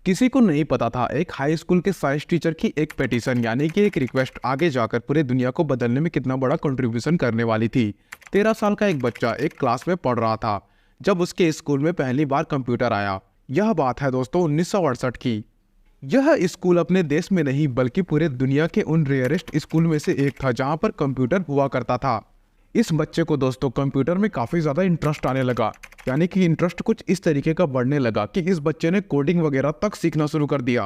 किसी को नहीं पता था एक हाई स्कूल के साइंस टीचर की एक पिटीशन यानी कि एक रिक्वेस्ट आगे जाकर पूरे दुनिया को बदलने में कितना बड़ा कंट्रीब्यूशन करने वाली थी। 13 साल का एक बच्चा एक क्लास में पढ़ रहा था जब उसके स्कूल में पहली बार कंप्यूटर आया। यह बात है दोस्तों 1968 की। यह स्कूल अपने देश में नहीं बल्कि पूरे दुनिया के उन रेयरेस्ट स्कूल में से एक था जहां पर कंप्यूटर हुआ करता था। इस बच्चे को दोस्तों कंप्यूटर में काफ़ी ज़्यादा इंटरेस्ट आने लगा, यानी कि इंटरेस्ट कुछ इस तरीके का बढ़ने लगा कि इस बच्चे ने कोडिंग वगैरह तक सीखना शुरू कर दिया।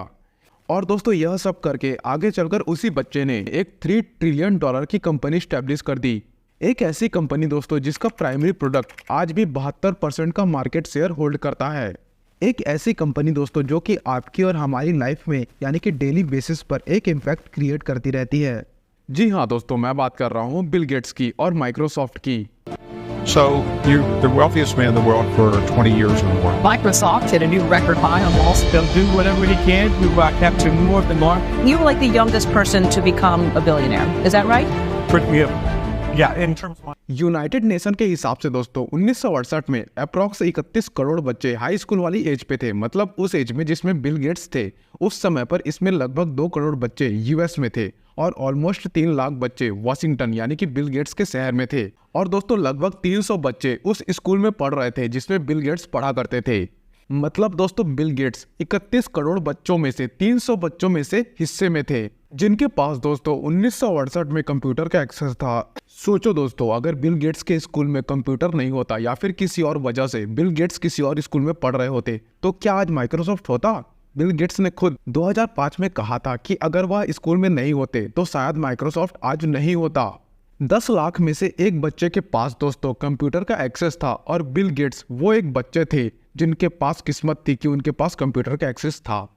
और दोस्तों यह सब करके आगे चलकर उसी बच्चे ने एक $3 ट्रिलियन की कंपनी स्टैब्लिश कर दी। एक ऐसी कंपनी दोस्तों जिसका प्राइमरी प्रोडक्ट आज भी 72% का मार्केट शेयर होल्ड करता है। एक ऐसी कंपनी दोस्तों जो कि आपकी और हमारी लाइफ में यानी कि डेली बेसिस पर एक इम्पैक्ट क्रिएट करती रहती है। जी हाँ दोस्तों, मैं बात कर रहा हूँ बिल गेट्स की और माइक्रोसॉफ्ट की। So you're the wealthiest man in the world for 20 years or more. Microsoft hit a new record high on Wall Street. They'll do whatever he can to capture more of the market. You were like the youngest person to become a billionaire. Is that right? Pretty, yeah, in terms of United nation के हिसाब से दोस्तों 1968 में approx 31 crore बच्चे high school वाली as पे थे, मतलब उस एज में जिसमें बिल गेट्स थे। उस समय पर इसमें लगभग 2 करोड़ बच्चे यूएस में थे और ऑलमोस्ट 3 लाख बच्चे वाशिंगटन यानी कि बिल गेट्स के शहर में थे। और दोस्तों लगभग 300 बच्चे उस स्कूल में पढ़ रहे थे जिसमें बिल गेट्स पढ़ा करते थे। मतलब दोस्तों बिल गेट्स 31 करोड़ बच्चों में से 300 बच्चों में से हिस्से में थे जिनके पास दोस्तों 1968 में कंप्यूटर का एक्सेस था। सोचो दोस्तों, अगर बिल गेट्स के स्कूल में कंप्यूटर नहीं होता या फिर किसी और वजह से बिल गेट्स किसी और स्कूल में पढ़ रहे होते तो क्या आज माइक्रोसॉफ्ट होता। बिल गेट्स ने खुद 2005 में कहा था कि अगर वह स्कूल में नहीं होते तो शायद माइक्रोसॉफ्ट आज नहीं होता। 10 लाख में से एक बच्चे के पास दोस्तों कंप्यूटर का एक्सेस था और बिल गेट्स वो एक बच्चे थे जिनके पास किस्मत थी कि उनके पास कंप्यूटर का एक्सेस था।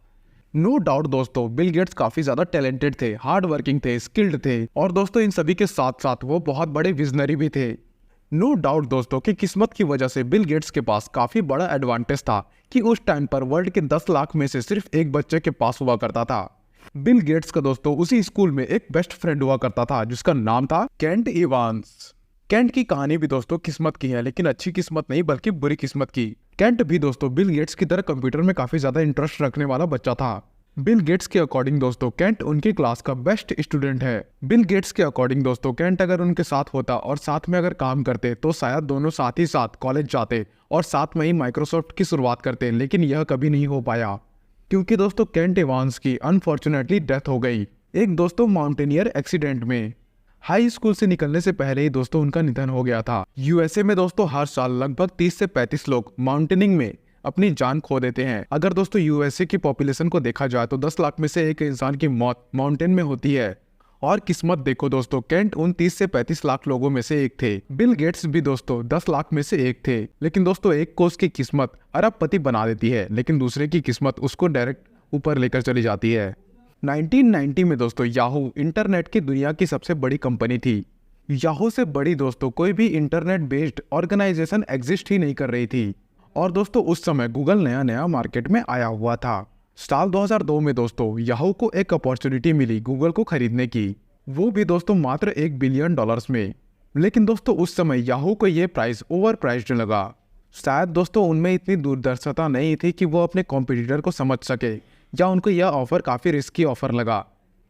नो डाउट दोस्तों बिल गेट्स काफी ज्यादा टैलेंटेड थे, हार्ड वर्किंग थे, स्किल्ड थे और दोस्तों इन सभी के साथ साथ वो बहुत बड़े विजनरी भी थे। नो डाउट दोस्तों कि किस्मत की वजह से बिल गेट्स के पास काफी बड़ा एडवांटेज था कि उस टाइम पर वर्ल्ड के 10 लाख में से सिर्फ एक बच्चे के पास हुआ करता था। बिल गेट्स का दोस्तों उसी स्कूल में एक बेस्ट फ्रेंड हुआ करता था जिसका नाम था केंट इवांस। केंट की कहानी भी दोस्तों किस्मत की है, लेकिन अच्छी किस्मत नहीं बल्कि बुरी किस्मत की। केंट भी दोस्तों बिल गेट्स की तरह कंप्यूटर में काफी ज्यादा इंटरेस्ट रखने वाला बच्चा था। बिल गेट्स के अकॉर्डिंग दोस्तों केंट उनकी क्लास का बेस्ट स्टूडेंट है। बिल गेट्स के अकॉर्डिंग दोस्तों केंट अगर उनके साथ होता और साथ में अगर काम करते तो शायद दोनों साथ ही साथ कॉलेज जाते और साथ में ही माइक्रोसॉफ्ट की शुरुआत करते, लेकिन यह कभी नहीं हो पाया क्योंकि दोस्तों केंट इवांस की अनफॉर्चुनेटली डेथ हो गई एक दोस्तों माउंटेनियर एक्सीडेंट में। हाई स्कूल से निकलने से पहले ही दोस्तों उनका निधन हो गया था। यूएसए में दोस्तों हर साल लगभग 30 से 35 लोग माउंटेनिंग में अपनी जान खो देते हैं। अगर दोस्तों यूएसए की पॉपुलेशन को देखा जाए तो 10 लाख में से एक इंसान की मौत माउंटेन में होती है। और किस्मत देखो दोस्तों, केंट उन 30 से 35 लाख लोगों में से एक थे। बिल गेट्स भी दोस्तों 10 लाख में से एक थे, लेकिन दोस्तों एक को उसकी किस्मत अरबपति बना देती है लेकिन दूसरे की किस्मत उसको डायरेक्ट ऊपर लेकर चली जाती है। 1990 में दोस्तों याहू इंटरनेट की दुनिया की सबसे बड़ी कंपनी थी। याहू से बड़ी दोस्तों कोई भी इंटरनेट बेस्ड ऑर्गेनाइजेशन एग्जिस्ट ही नहीं कर रही थी। और दोस्तों उस समय गूगल नया नया मार्केट में आया हुआ था। साल 2002 में दोस्तों याहू को एक अपॉर्चुनिटी मिली गूगल को खरीदने की, वो भी दोस्तों मात्र $1 बिलियन में। लेकिन दोस्तों उस समय याहू को ये प्राइस ओवर प्राइस्ड लगा। शायद दोस्तों उनमें इतनी दूरदर्शिता नहीं थी कि वो अपने कॉम्पिटिटर को समझ सके या उनको यह ऑफर काफ़ी रिस्की ऑफर लगा,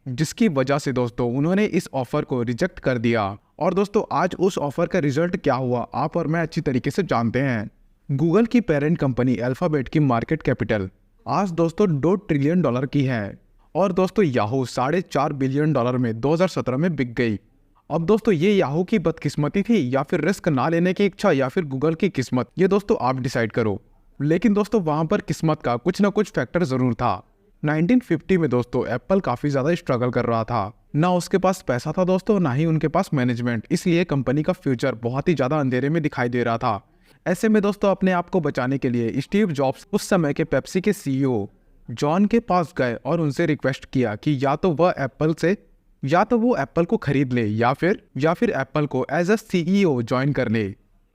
जिसकी वजह से दोस्तों उन्होंने इस ऑफर को रिजेक्ट कर दिया। और दोस्तों आज उस ऑफर का रिजल्ट क्या हुआ आप और मैं अच्छी तरीके से जानते हैं। गूगल की पेरेंट कंपनी अल्फाबेट की मार्केट कैपिटल आज दोस्तों $2 ट्रिलियन की है और दोस्तों याहू $4.5 बिलियन में 2017 में बिक गई। अब दोस्तों ये याहू की बदकिस्मती थी या फिर रिस्क ना लेने की इच्छा या फिर गूगल की किस्मत, ये दोस्तों आप डिसाइड करो। लेकिन दोस्तों वहां पर किस्मत का कुछ ना कुछ फैक्टर जरूर था। 1950 में दोस्तों एप्पल काफी ज्यादा स्ट्रगल कर रहा था, ना उसके पास पैसा था दोस्तों ना ही उनके पास मैनेजमेंट, इसलिए कंपनी का फ्यूचर बहुत ही ज्यादा अंधेरे में दिखाई दे रहा था। ऐसे में दोस्तों अपने आप को बचाने के लिए स्टीव जॉब्स उस समय के पेप्सी के सीईओ जॉन के पास गए और उनसे रिक्वेस्ट किया कि या तो वो एप्पल को खरीद ले या फिर एप्पल को एज अ सीईओ ज्वाइन कर ले,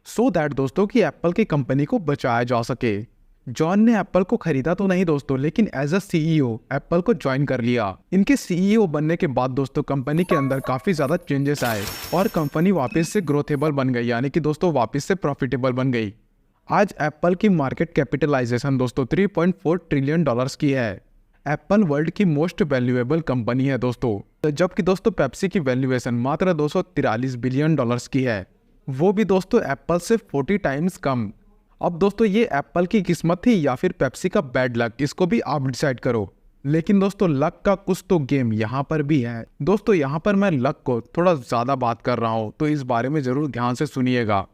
सो दैट दोस्तों कि एप्पल की कंपनी को बचाया जा सके। जॉन ने एप्पल को खरीदा तो नहीं दोस्तों, लेकिन एज अ सीईओ एप्पल को ज्वाइन कर लिया। इनके सीईओ बनने के बाद दोस्तों कंपनी के अंदर काफी ज्यादा चेंजेस आए और कंपनी वापस से ग्रोथेबल बन गई, यानी कि दोस्तों वापस से प्रॉफिटेबल बन गई। आज एप्पल की मार्केट कैपिटलाइजेशन दोस्तों 3.4 ट्रिलियन डॉलर्स की है। एप्पल वर्ल्ड की मोस्ट वैल्यूएबल कंपनी है दोस्तों, जबकि दोस्तों पेप्सी की वैल्यूएशन मात्र 243 बिलियन डॉलर्स की है, वो भी दोस्तों एप्पल से 40 टाइम्स कम। अब दोस्तों ये एप्पल की किस्मत थी या फिर पेप्सी का बैड लक, इसको भी आप डिसाइड करो। लेकिन दोस्तों लक का कुछ तो गेम यहाँ पर भी है दोस्तों। यहाँ पर मैं लक को थोड़ा ज़्यादा बात कर रहा हूँ, तो इस बारे में ज़रूर ध्यान से सुनिएगा।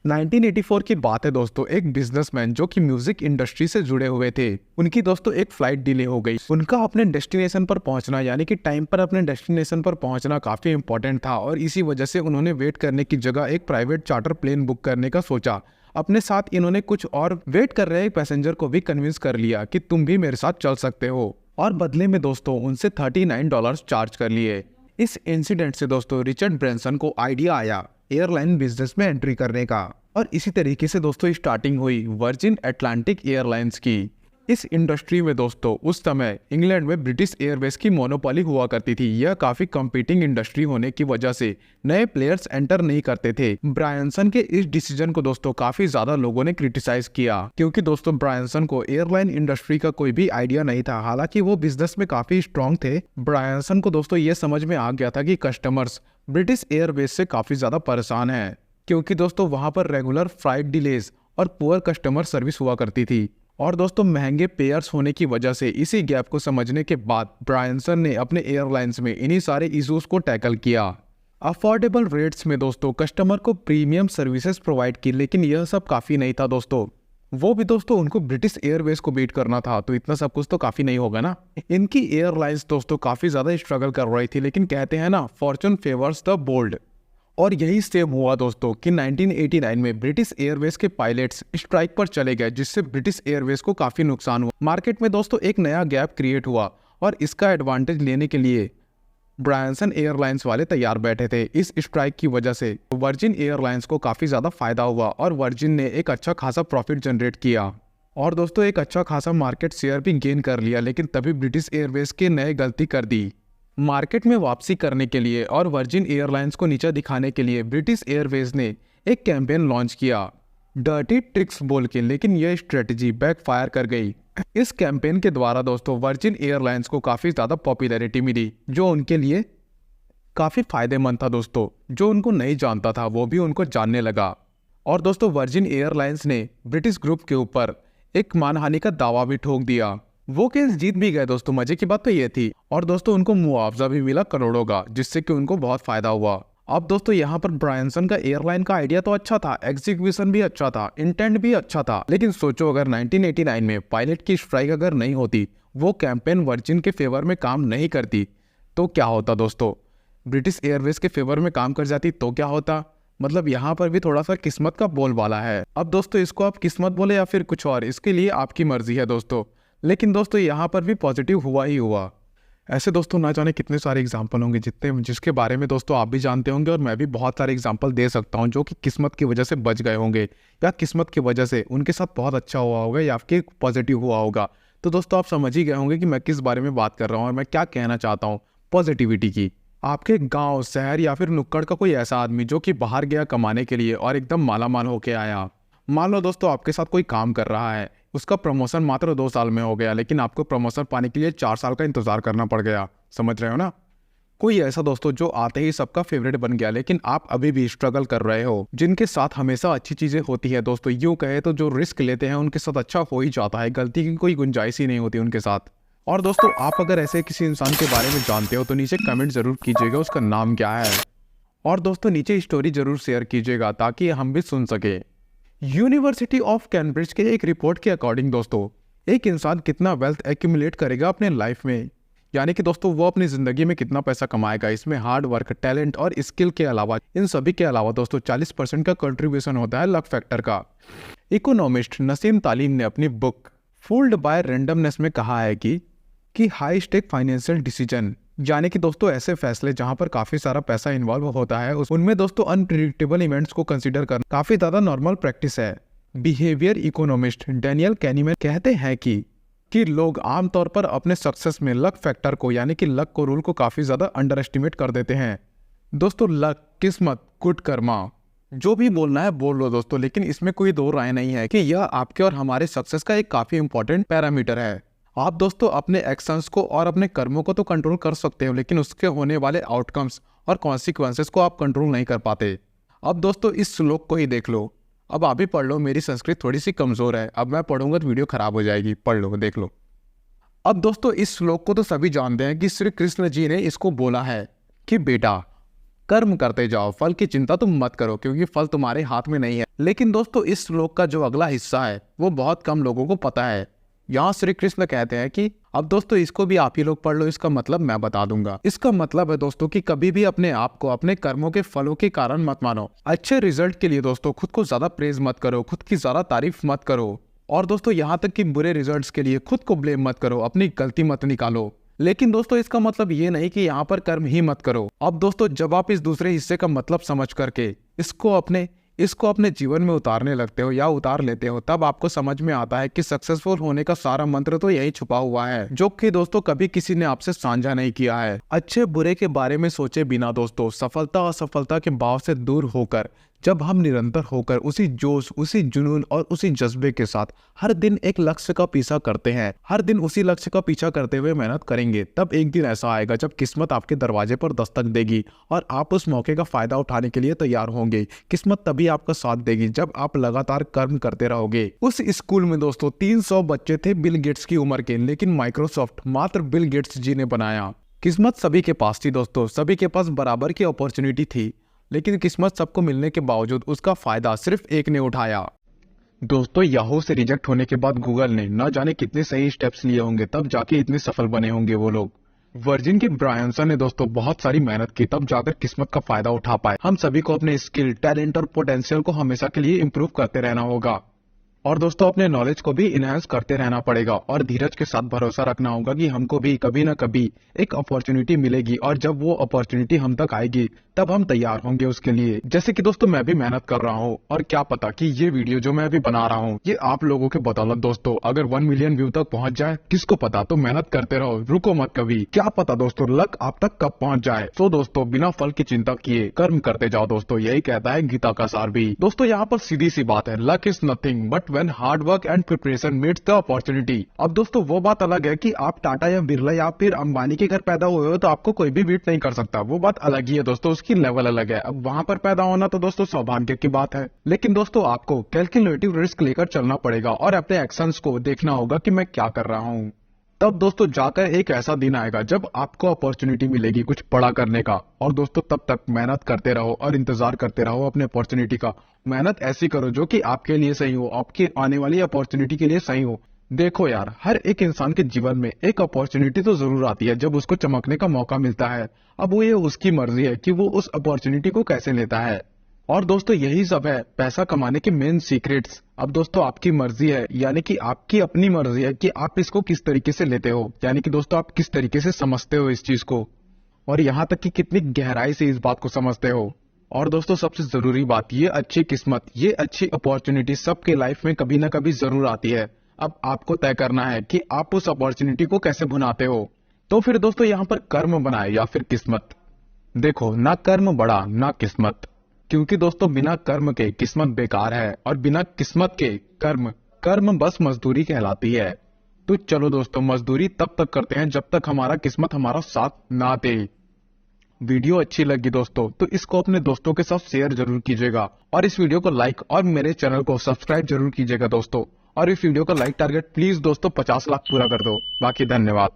1984 की बात है दोस्तों। एक बिजनेसमैन जो कि म्यूजिक इंडस्ट्री से जुड़े हुए थे, उनकी दोस्तों एक फ्लाइट डिले हो गई। उनका अपने डेस्टिनेशन पर पहुंचना यानी कि टाइम पर अपने डेस्टिनेशन पर पहुंचना काफ़ी इंपॉर्टेंट था, और इसी वजह से उन्होंने वेट करने की जगह एक प्राइवेट चार्टर प्लेन बुक करने का सोचा। अपने साथ इन्होंने कुछ और वेट कर रहे पैसेंजर को भी कन्विंस कर लिया कि तुम भी मेरे साथ चल सकते हो, और बदले में दोस्तों उनसे $39 चार्ज कर लिए। इस इंसिडेंट से दोस्तों रिचर्ड ब्रैंसन को आइडिया आया एयरलाइन बिजनेस में एंट्री करने का, और इसी तरीके से दोस्तों स्टार्टिंग हुई वर्जिन अटलांटिक एयरलाइंस की। इस इंडस्ट्री में दोस्तों उस समय इंग्लैंड में ब्रिटिश एयरवेज की मोनोपोली हुआ करती थी। यह काफी कंपीटिंग इंडस्ट्री होने की वजह से नए प्लेयर्स एंटर नहीं करते थे। ब्रायनसन के इस डिसीजन को दोस्तों काफी ज्यादा लोगों ने क्रिटिसाइज किया, क्योंकि दोस्तों ब्रायनसन को एयरलाइन इंडस्ट्री का कोई भी आइडिया नहीं था। हालांकि वो बिजनेस में काफी स्ट्रांग थे। ब्रायनसन को दोस्तों ये समझ में आ गया था कि कस्टमर्स ब्रिटिश एयरवेज से काफी ज्यादा परेशान है, क्योंकि दोस्तों वहां पर रेगुलर फ्लाइट डिलेज और पुअर कस्टमर सर्विस हुआ करती थी, और दोस्तों महंगे पेयर्स होने की वजह से। इसी गैप को समझने के बाद ब्रायनसन ने अपने एयरलाइंस में इन्हीं सारे इश्यूज को टैकल किया। अफोर्डेबल रेट्स में दोस्तों कस्टमर को प्रीमियम सर्विसेज प्रोवाइड की, लेकिन यह सब काफ़ी नहीं था दोस्तों। वो भी दोस्तों उनको ब्रिटिश एयरवेज को बीट करना था, तो इतना सब कुछ तो काफ़ी नहीं होगा ना। इनकी एयरलाइंस दोस्तों काफ़ी ज़्यादा स्ट्रगल कर रही थी, लेकिन कहते हैं ना फॉर्चून फेवर्स द बोल्ड। और यही सेम हुआ दोस्तों कि 1989 में ब्रिटिश एयरवेज के पायलट्स स्ट्राइक पर चले गए, जिससे ब्रिटिश एयरवेज को काफ़ी नुकसान हुआ। मार्केट में दोस्तों एक नया गैप क्रिएट हुआ, और इसका एडवांटेज लेने के लिए ब्रायनसन एयरलाइंस वाले तैयार बैठे थे। इस स्ट्राइक की वजह से वर्जिन एयरलाइंस को काफ़ी ज़्यादा फायदा हुआ, और वर्जिन ने एक अच्छा खासा प्रॉफिट जनरेट किया, और दोस्तों एक अच्छा खासा मार्केट शेयर भी गेन कर लिया। लेकिन तभी ब्रिटिश एयरवेज के नए गलती कर दी। मार्केट में वापसी करने के लिए और वर्जिन एयरलाइंस को नीचा दिखाने के लिए ब्रिटिश एयरवेज ने एक कैंपेन लॉन्च किया, डर्टी ट्रिक्स बोल के, लेकिन यह स्ट्रेटजी बैकफायर कर गई। इस कैंपेन के द्वारा दोस्तों वर्जिन एयरलाइंस को काफ़ी ज़्यादा पॉपुलैरिटी मिली, जो उनके लिए काफ़ी फायदेमंद था दोस्तों। जो उनको नहीं जानता था वो भी उनको जानने लगा, और दोस्तों वर्जिन एयरलाइंस ने ब्रिटिश ग्रुप के ऊपर एक मानहानि का दावा भी ठोक दिया। वो केस जीत भी गए दोस्तों। मजे की बात तो ये थी, और दोस्तों उनको मुआवजा भी मिला करोड़ों का, जिससे कि उनको बहुत फायदा हुआ। अब दोस्तों यहाँ पर ब्रायनसन का एयरलाइन का आइडिया तो अच्छा था, एग्जीक्यूशन भी अच्छा था, इंटेंट भी अच्छा था, लेकिन सोचो अगर 1989 में पायलट की स्ट्राइक अगर नहीं होती, वो कैंपेन वर्जिन के फेवर में काम नहीं करती, तो क्या होता दोस्तों? ब्रिटिश एयरवेज के फेवर में काम कर जाती तो क्या होता? मतलब यहाँ पर भी थोड़ा सा किस्मत का बोलबाला है। अब दोस्तों इसको आप किस्मत बोले या फिर कुछ और, इसके लिए आपकी मर्जी है दोस्तों। लेकिन दोस्तों यहाँ पर भी पॉजिटिव हुआ ही हुआ। ऐसे दोस्तों ना जाने कितने सारे एग्जाम्पल होंगे जिसके बारे में दोस्तों आप भी जानते होंगे, और मैं भी बहुत सारे एग्जाम्पल दे सकता हूँ जो कि किस्मत की वजह से बच गए होंगे, या किस्मत की वजह से उनके साथ बहुत अच्छा हुआ होगा, या फिर पॉजिटिव हुआ होगा। तो दोस्तों आप समझ ही गए होंगे कि मैं किस बारे में बात कर रहा हूँ और मैं क्या कहना चाहता हूँ। पॉजिटिविटी की। आपके गाँव, शहर या फिर नुक्कड़ का कोई ऐसा आदमी जो कि बाहर गया कमाने के लिए और एकदम मालामाल होके आया। मान लो दोस्तों आपके साथ कोई काम कर रहा है, उसका प्रमोशन मात्र 2 साल में हो गया, लेकिन आपको प्रमोशन पाने के लिए 4 साल का इंतजार करना पड़ गया। समझ रहे हो ना? कोई ऐसा दोस्तों जो आते ही सबका फेवरेट बन गया, लेकिन आप अभी भी स्ट्रगल कर रहे हो। जिनके साथ हमेशा अच्छी चीजें होती है दोस्तों, यूं कहे तो जो रिस्क लेते हैं उनके साथ अच्छा हो ही जाता है, गलती की कोई गुंजाइश ही नहीं होती उनके साथ। और दोस्तों आप अगर ऐसे किसी इंसान के बारे में जानते हो तो नीचे कमेंट जरूर कीजिएगा उसका नाम क्या है, और दोस्तों नीचे स्टोरी जरूर शेयर कीजिएगा ताकि हम भी सुन सके। यूनिवर्सिटी ऑफ कैम्ब्रिज के एक रिपोर्ट के अकॉर्डिंग दोस्तों एक इंसान कितना वेल्थ एक्यूमुलेट करेगा अपने लाइफ में, यानी कि दोस्तों वो अपनी ज़िंदगी में कितना पैसा कमाएगा, इसमें हार्ड वर्क, टैलेंट और स्किल के अलावा, इन सभी के अलावा दोस्तों 40% का कंट्रीब्यूशन होता है लक फैक्टर का। इकोनॉमिस्ट नसीम तालीम ने अपनी बुक फूल्ड बाय रैंडमनेस में कहा है कि हाई स्टेक फाइनेंशियल डिसीजन, यानी कि दोस्तों ऐसे फैसले जहां पर काफी सारा पैसा इन्वॉल्व होता है, उनमें दोस्तों अनप्रिडिक्टेबल इवेंट्स को कंसीडर करना काफी ज्यादा नॉर्मल प्रैक्टिस है। बिहेवियर इकोनॉमिस्ट डैनियल कैनीमैन कहते हैं कि लोग आमतौर पर अपने सक्सेस में लक फैक्टर को, यानी कि लक को, रूल को काफी ज्यादा अंडर एस्टिमेट कर देते हैं। दोस्तों लक, किस्मत, गुड कर्मा, जो भी बोलना है बोल लो दोस्तों, लेकिन इसमें कोई दो राय नहीं है कि यह आपके और हमारे सक्सेस का एक काफी इंपॉर्टेंट पैरामीटर है। आप दोस्तों अपने एक्शंस को और अपने कर्मों को तो कंट्रोल कर सकते हो, लेकिन उसके होने वाले आउटकम्स और कॉन्सिक्वेंसेस को आप कंट्रोल नहीं कर पाते। अब दोस्तों इस श्लोक को ही देख लो। अब आप ही पढ़ लो, मेरी संस्कृत थोड़ी सी कमजोर है, अब मैं पढ़ूंगा तो वीडियो खराब हो जाएगी। पढ़ लो, देख लो। अब दोस्तों इस श्लोक को तो सभी जानते हैं कि श्री कृष्ण जी ने इसको बोला है कि बेटा कर्म करते जाओ, फल की चिंता तुम मत करो क्योंकि फल तुम्हारे हाथ में नहीं है। लेकिन दोस्तों इस श्लोक का जो अगला हिस्सा है वो बहुत कम लोगों को पता है। यहाँ श्री कृष्ण कहते हैं कि अब दोस्तों इसको भी आप ही लोग पढ़ लो, इसका मतलब मैं बता दूंगा। इसका मतलब है दोस्तों कि कभी भी अपने आप को अपने कर्मों के फलों के कारण मत मानो। अच्छे रिजल्ट के लिए दोस्तों खुद को ज्यादा प्रेज मत करो, खुद की ज्यादा तारीफ मत करो, और दोस्तों यहाँ तक कि बुरे रिजल्ट्स के लिए खुद को ब्लेम मत करो, अपनी गलती मत निकालो। लेकिन दोस्तों इसका मतलब ये नहीं कि यहाँ पर कर्म ही मत करो। अब दोस्तों जब आप इस दूसरे हिस्से का मतलब समझ करके इसको अपने जीवन में उतारने लगते हो या उतार लेते हो, तब आपको समझ में आता है कि सक्सेसफुल होने का सारा मंत्र तो यही छुपा हुआ है, जो कि दोस्तों कभी किसी ने आपसे साझा नहीं किया है। अच्छे बुरे के बारे में सोचे बिना दोस्तों, सफलता असफलता के भाव से दूर होकर जब हम निरंतर होकर उसी जोश, उसी जुनून और उसी जज्बे के साथ हर दिन एक लक्ष्य का पीछा करते हैं, हर दिन उसी लक्ष्य का पीछा करते हुए मेहनत करेंगे, तब एक दिन ऐसा आएगा जब किस्मत आपके दरवाजे पर दस्तक देगी और आप उस मौके का फायदा उठाने के लिए तैयार होंगे। किस्मत तभी आपका साथ देगी जब आप लगातार कर्म करते रहोगे। उस स्कूल में दोस्तों 300 बच्चे थे बिल गेट्स की उम्र के, लेकिन माइक्रोसॉफ्ट मात्र बिल गेट्स जी ने बनाया। किस्मत सभी के पास थी दोस्तों, सभी के पास बराबर की अपॉर्चुनिटी थी, लेकिन किस्मत सबको मिलने के बावजूद उसका फायदा सिर्फ एक ने उठाया। दोस्तों याहू से रिजेक्ट होने के बाद गूगल ने न जाने कितने सही स्टेप्स लिए होंगे, तब जाके इतने सफल बने होंगे वो लोग। वर्जिन के ब्रायनसन ने दोस्तों बहुत सारी मेहनत की, तब जाकर किस्मत का फायदा उठा पाए। हम सभी को अपने स्किल, टैलेंट और पोटेंशियल को हमेशा के लिए इम्प्रूव करते रहना होगा, और दोस्तों अपने नॉलेज को भी इनहेंस करते रहना पड़ेगा, और धीरज के साथ भरोसा रखना होगा कि हमको भी कभी न कभी एक अपॉर्चुनिटी मिलेगी, और जब वो अपॉर्चुनिटी हम तक आएगी तब हम तैयार होंगे उसके लिए। जैसे कि दोस्तों मैं भी मेहनत कर रहा हूँ, और क्या पता कि ये वीडियो जो मैं अभी बना रहा हूँ ये आप लोगों के बदौलत दोस्तों अगर 1 मिलियन व्यू तक पहुंच जाए, किसको पता। तो मेहनत करते रहो, रुको मत कभी, क्या पता दोस्तों लक आप तक कब पहुंच जाए। तो दोस्तों बिना फल की चिंता किए कर्म करते जाओ दोस्तों, यही कहता है गीता का सार भी। दोस्तों यहाँ पर सीधी सी बात है, luck is nothing but when hard work and preparation meets the opportunity. अब दोस्तों वो बात अलग है कि आप टाटा या बिरला या फिर अंबानी के घर पैदा हुए हो तो आपको कोई भी बीट नहीं कर सकता, वो बात अलग ही है दोस्तों, उसकी लेवल अलग है। अब वहां पर पैदा होना तो दोस्तों सौभाग्य की बात है, लेकिन दोस्तों आपको कैलकुलेटिव रिस्क लेकर चलना पड़ेगा और अपने एक्शंस को देखना होगा कि मैं क्या कर रहा हूँ। तब दोस्तों जाकर एक ऐसा दिन आएगा जब आपको अपॉर्चुनिटी मिलेगी कुछ बड़ा करने का, और दोस्तों तब तक मेहनत करते रहो और इंतजार करते रहो अपने अपॉर्चुनिटी का। मेहनत ऐसी करो जो कि आपके लिए सही हो, आपकी आने वाली अपॉर्चुनिटी के लिए सही हो। देखो यार, हर एक इंसान के जीवन में एक अपॉर्चुनिटी तो जरूर आती है जब उसको चमकने का मौका मिलता है। अब वो ये उसकी मर्जी है कि वो उस अपॉर्चुनिटी को कैसे लेता है, और दोस्तों यही सब है पैसा कमाने के मेन सीक्रेट्स। अब दोस्तों आपकी मर्जी है, यानी कि आपकी अपनी मर्जी है कि आप इसको किस तरीके से लेते हो, यानी कि दोस्तों आप किस तरीके से समझते हो इस चीज को, और यहाँ तक कि कितनी गहराई से इस बात को समझते हो। और दोस्तों सबसे जरूरी बात, ये अच्छी किस्मत, ये अच्छी अपॉर्चुनिटी सबके लाइफ में कभी ना कभी जरूर आती है। अब आपको तय करना है कि आप उस अपॉर्चुनिटी को कैसे भुनाते हो। तो फिर दोस्तों यहाँ पर कर्म बनाए या फिर किस्मत, देखो ना कर्म बड़ा ना किस्मत, क्योंकि दोस्तों बिना कर्म के किस्मत बेकार है, और बिना किस्मत के कर्म बस मजदूरी कहलाती है। तो चलो दोस्तों मजदूरी तब तक करते हैं जब तक हमारा किस्मत हमारा साथ ना दे। वीडियो अच्छी लगी दोस्तों तो इसको अपने दोस्तों के साथ शेयर जरूर कीजिएगा, और इस वीडियो को लाइक और मेरे चैनल को सब्सक्राइब जरूर कीजिएगा दोस्तों। और इस वीडियो का लाइक टारगेट प्लीज दोस्तों 50 लाख पूरा कर दो। बाकी धन्यवाद।